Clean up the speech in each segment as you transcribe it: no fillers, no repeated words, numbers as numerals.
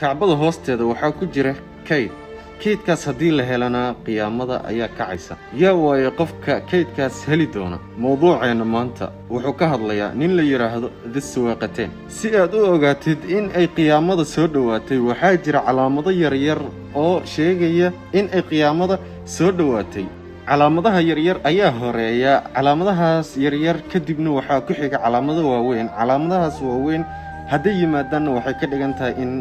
kacbada hoosteeda waxaa ku jira kaydkaas haddii la helana qiyaamada ayaa kacaysa. yaa waaye qofka kaydkaas heli doona? mawduuceena maanta wuxuu ka hadlayaa nin la yidhaahdo Dhis-Suwaqateen. si aad u ogaatid in ay qiyaamada soo dhowaatay, waxaa jira calaamado yaryar oo sheegaya in ay qiyaamada soo dhowaatay. calaamadaha yaryar ayaa horeeya. calaamadahaas yaryar kadibna waxaa ku xiga calaamado waaweyn. calaamadahaas waaweyn hadday yimaadaanna waxay ka dhigan tahay in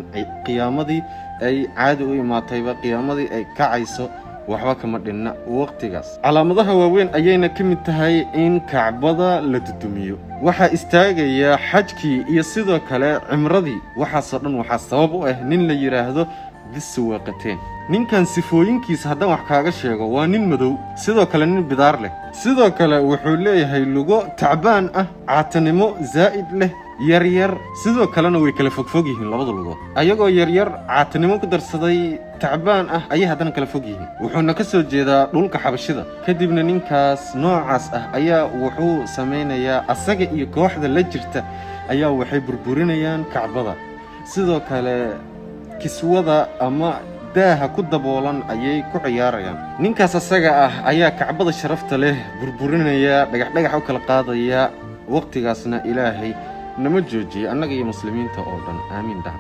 qiyaamadii ay caadi u imaatayba, qiyaamadii ay kacayso, waxba kama dhinna waqtigaas. calaamadaha waaweyn ayayna ka mid tahay in kacbada la dudumiyo, waxaa istaagaya xajkii iyo sidoo kale cimradii. waxaasoo dhan waxaa sabab u ah nin la yidhaahdo Dhis-Suwaqateen. ninkan sifooyinkiisa haddaan wax kaaga sheego, waa nin madow, sidoo kale nin bidaar leh, sidoo kale wuxuu leeyahay lugo tacbaan ah, caatanimo zaa'id leh, yaryar, sidoo kalena way kala fogfog yihiin labada lugood. ayagoo yaryar, caatanimo ku darsaday, tacbaan ah ayay haddana kala fog yihiin. wuxuuna ka soo jeedaa dhulka xabashida. kadibna ninkaas noocaas ah ayaa wuxuu samaynayaa, asaga iyo kooxda la jirta ayaa waxay burburinayaan kacbada. sidoo kale kiswada ama daaha ku daboolan ayay ku ciyaarayaan. ninkaas asaga ah ayaa kacbada sharafta leh burburinaya, dhagax u kala qaadaya. waqtigaasna ilaahay nama joojiye, annaga iyo muslimiinta oo dhan. aamiin dhaha.